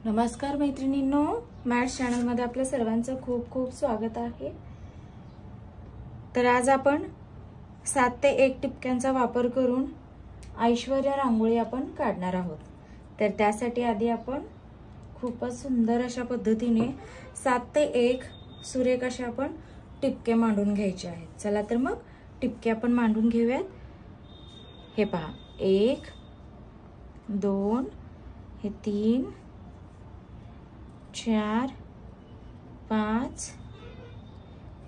नमस्कार मैत्रिणींनो, maths channel मध्ये आपल्या सर्वांचं खूप खूप स्वागत आहे। तर आज आपण 7 ते 1 टिपक्यांचा वापर करून ऐश्वर्या रांगोळी आपण काढणार आहोत। तर त्यासाठी आधी आपण खूपच सुंदर अशा पद्धतीने 7 ते 1 सुरेख अशा आपण टिपके मांडून घ्यायचे आहेत। चला तर मग टिपके आपण मांडून घेऊयात। हे पहा, 1 2 हे 3 4 5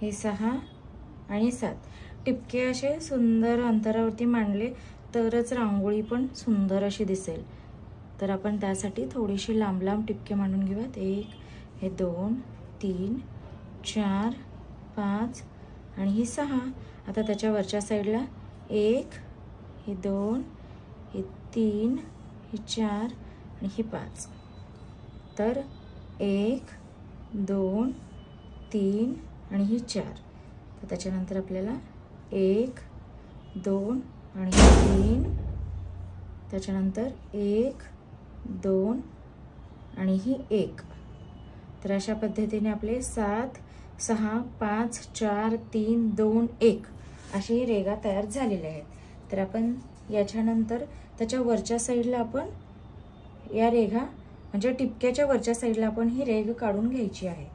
हे 6 आणि 7 टिपके असे सुंदर अंतरावरती मांडले तरच रांगोळी पण सुंदर अशी दिसेल। तर आपण त्यासाठी थोडीशी लांब लांब टिपके मांडून घेऊयात। 1 हे 2 3 4 5 आणि ही 6। आता त्याच्या वरच्या साइडला 1 हे 2 हे 3 हे 4 आणि हे 5। तर 1 2 3 आणि ही 4। तर त्याच्यानंतर आपल्याला 1 2 आणि 3, त्याच्यानंतर 1 2 आणि ही 1। तर अशा पद्धतीने आपले 7 6 5 4 3 2 1 अशी रेघा तयार झालेली आहेत। तर आपण याच्यानंतर त्याच्या वरच्या साइडला आपण या रेघा म्हणजे टिपक्याच्या वरच्या साइडला आपण ही रेघ काढून घ्यायची आहे।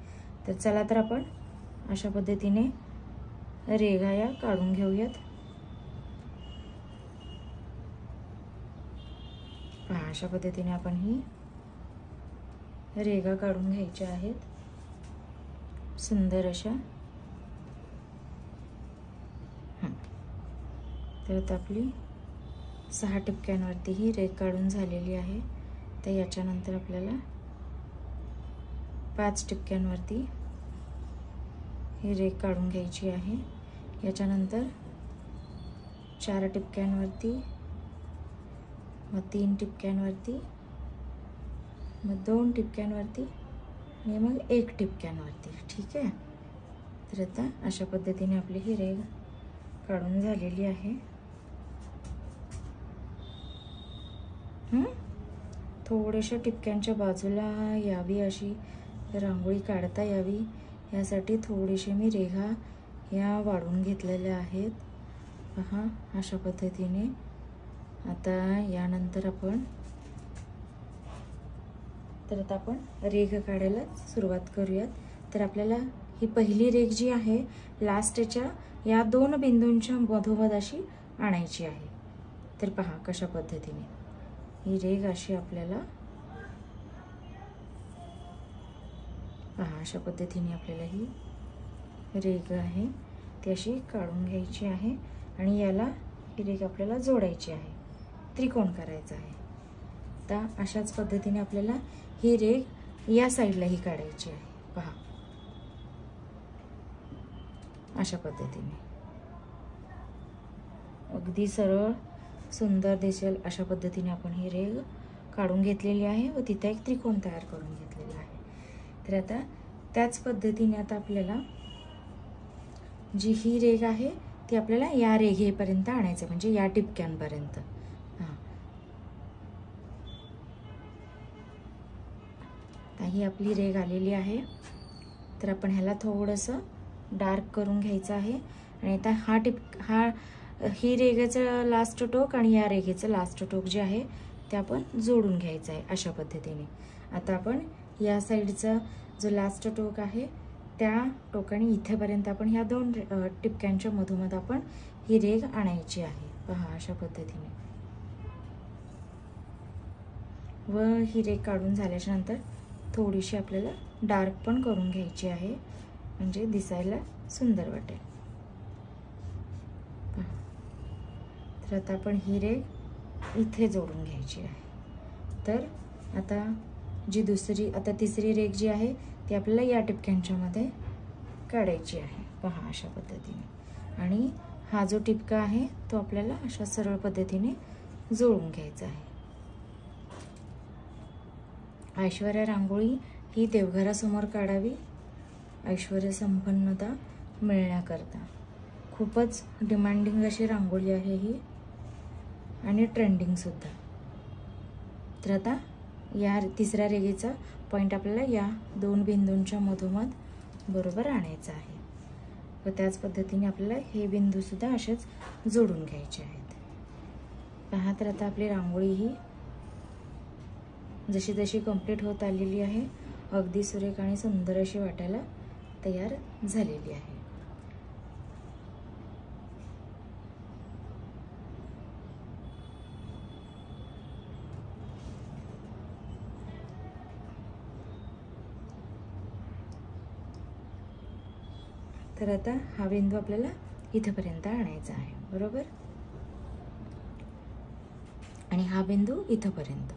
तर चला तर आपण अशा पद्धतीने रेघा या काढून घेऊयात। पहा, अशा पद्धतीने आपण ही रेघा काढून घ्यायच्या आहेत सुंदर अशा। तर आता आपली 6 टिपक्यांवरती ही रेघ काढून झालेली आहे। तर याच्यानंतर आपल्याला 5 टिपक्यांवरती ही रेघ काढून घ्यायची आहे। याच्यानंतर 4 टिपक्यांवरती, मग 3 टिपक्यांवरती, मग 2 टिपक्यांवरती आणि मग 1 टिपक्यांवरती। ठीक आहे। तर आता अशा पद्धतीने आपली ही रेघ काढून झालेली आहे। थोड्याशा टिपक्यांच्या बाजूला यावी अशी रांगोळी काढता यावी यासाठी थोडीशी मी रेघा या वाढवून घेतलेल्या आहेत। पहा, अशा पद्धतीने। आता यानंतर आपण रेघ काढायला सुरुवात करूयात। तर आपल्याला ही पहिली रेघ जी आहे लास्टच्या या 2 बिंदूंच्या मधोमध अशी आणायची आहे। तर पहा कशा पद्धतीने ही रेघ अशी आपल्याला पहा अशा पद्धतीने आपल्याला ही रेघ आहे ती अशी काढून घ्यायची आहे आणि याला ही रेघ आपल्याला जोडायची आहे, त्रिकोण करायचा आहे। आता अशाच पद्धतीने आपल्याला ही रेघ या साइडला ही काढायची आहे। पहा अशा पद्धतीने अगदी सरळ सुंदर दिसेल अशा पद्धतीने आपण ही रेघ काढून घेतलेली आहे व तिथे एक त्रिकोण तयार करून घेतलेला आहे। तर आता त्याच पद्धतीने आता आपल्याला जी ही रेघ आहे ती आपल्याला या रेघेपर्यंत आणायचं, म्हणजे या टिपक्यांपर्यंत। ही आपली रेघ आलेली आहे। तर आपण ह्याला थोडंसं डार्क करून घ्यायचं आहे आणि आता ही रेघेचं लास्ट टोक आणि या रेघेचं लास्ट टोक जे आहे ते आपण जोडून घ्यायचं आहे अशा पद्धतीने। आता आपण या साइडचा जो लास्ट टोक आहे त्या टोकाने इथेपर्यंत आपण ह्या 2 टिपक्यांच्या मधोमध आपण ही रेघ आणायची आहे। पहा अशा पद्धतीने। व ही रेघ काढून झाल्याच्या नंतर थोडीशी आपल्याला डार्क पण करून घ्यायची आहे, म्हणजे दिसायला सुंदर वाटेल। तर आता आपण ही रेघ इथे जोडून घ्यायची आहे। तर आता तिसरी रेघ जी आहे ती आपल्याला या टिपक्यांच्या मध्ये काढायची आहे। पहा अशा पद्धतीने। आणि हा जो टिपका आहे तो आपल्याला अशा सरळ पद्धतीने जोडून घ्यायचा आहे। ऐश्वर्या रांगोळी ही देवघरासमोर काढावी ऐश्वर्य संपन्नता मिळण्याकरता। खूपच डिमांडिंग अशी रांगोळी आहे ही आणि ट्रेंडिंग सुद्धा। तर आता या तिसऱ्या रेघेचा पॉईंट आपल्याला या 2 बिंदूंच्या मधोमध बरोबर आणायचा आहे व त्याच पद्धतीने आपल्याला हे बिंदूसुद्धा असेच जोडून घ्यायचे आहेत. पहा तर आता आपली रांगोळी ही जशी जशी कंप्लीट होत आलेली आहे अगदी सुरेख आणि सुंदर अशी वाटायला तयार झालेली आहे. तर आता हा बिंदू आपल्याला इथपर्यंत आणायचा आहे बरोबर आणि हा बिंदू इथपर्यंत.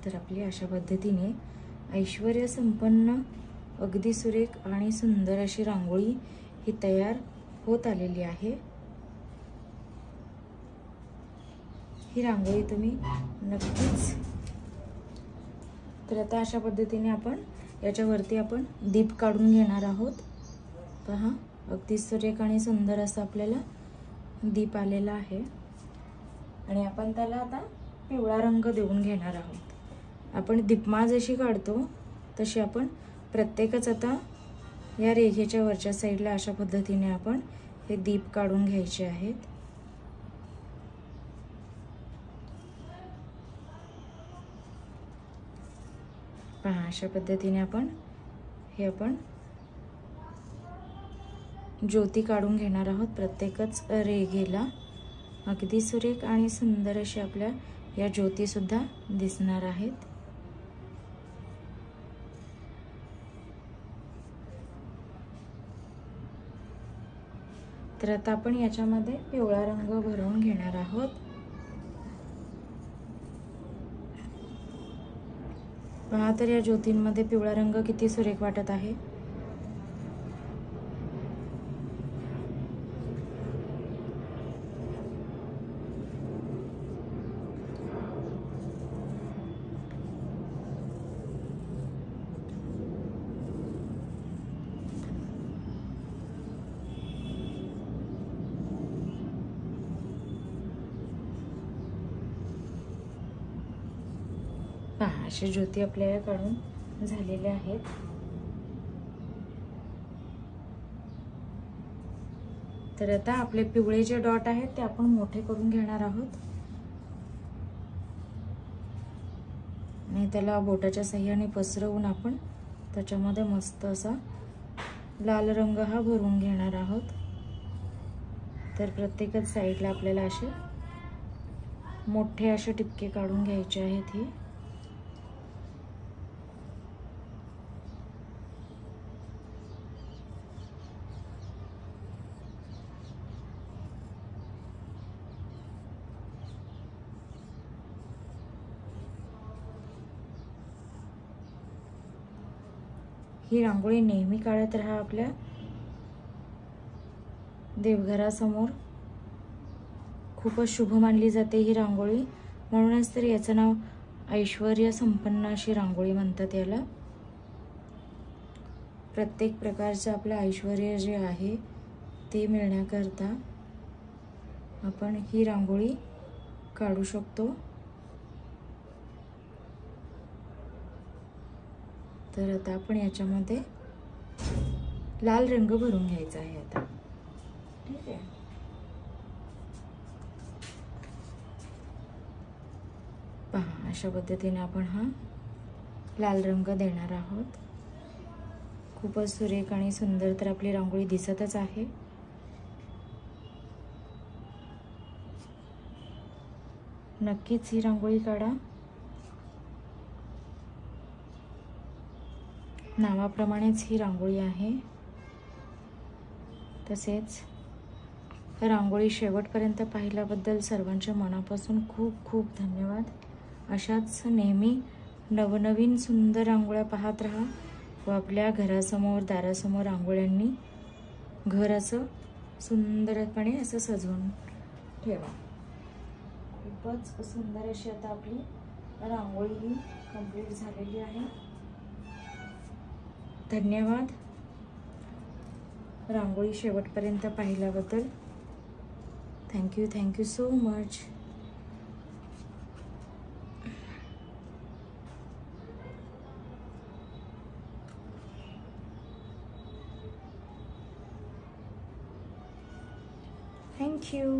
तर आपली अशा पद्धतीने ऐश्वर्य संपन्न अगदी सुरेख आणि सुंदर अशी रांगोळी ही तयार होत आलेली आहे. ही रांगोळी तुम्ही नक्कीच. तर आता अशा पद्धतीने आपण याच्यावरती आपण दीप काढून घेणार आहोत. पहा अगदी सुरेख आणि सुंदर असं आपल्याला दीप आलेला आहे आणि आपण त्याला आता पिवळा रंग देऊन घेणार आहोत. आपण दीपमाळ जशी काढतो तशी आपण प्रत्येकच आता या रेघेच्या वरच्या साईडला अशा पद्धतीने आपण हे दीप काढून घ्यायचे आहेत. पहा अशा पद्धतीने आपण ज्योती काढून घेणार आहोत प्रत्येकच रेघेला. अगदी सुरेख आणि सुंदर अशी आपल्या या ज्योती सुद्धा दिसणार आहेत. तर आता आपण याच्यामध्ये पिवळा रंग भरून घेणार आहोत. पहा तर या ज्योतींमध्ये पिवळा रंग किती सुरेख वाटत आहे. पहा अशी ज्योती आपल्याला काढून झालेल्या आहेत. तर आता आपले पिवळे जे डॉट आहेत ते आपण मोठे करून घेणार आहोत आणि त्याला बोटाच्या साहाय्याने पसरवून आपण त्याच्यामध्ये मस्त असा लाल रंग हा भरून घेणार आहोत. तर प्रत्येकच साईडला आपल्याला असे मोठे असे टिपके काढून घ्यायचे आहेत. ही रांगोळी नेहमी काढत राहा आपल्या देवघरासमोर. खूपच शुभ मानली जाते ही रांगोळी, म्हणूनच तर याचं नाव ऐश्वर्य संपन्न अशी रांगोळी म्हणतात याला. प्रत्येक प्रकारचं आपलं ऐश्वर्य जे आहे ते मिळण्याकरता आपण ही रांगोळी काढू शकतो. तर आता आपण याच्यामध्ये लाल रंग भरून घ्यायचा आहे आता. ठीक आहे. पहा अशा पद्धतीने आपण हा लाल रंग देणार आहोत. खूपच सुरेख आणि सुंदर तर आपली रांगोळी दिसतच आहे. नक्कीच ही रांगोळी काढा. नावाप्रमाणेच ही रांगोळी आहे. तसेच रांगोळी शेवटपर्यंत पाहिल्याबद्दल सर्वांच्या मनापासून खूप खूप धन्यवाद. अशाच नेहमी नवनवीन सुंदर रांगोळ्या पाहत राहा व आपल्या घरासमोर दारासमोर रांगोळ्यांनी घर असं सुंदरपणे असं सजवून ठेवा. खूपच सुंदर अशी आता आपली रांगोळी ही कंप्लीट झालेली आहे. धन्यवाद रांगोळी शेवटपर्यंत पाहिल्याबद्दल. Thank you so much. थँक्यू.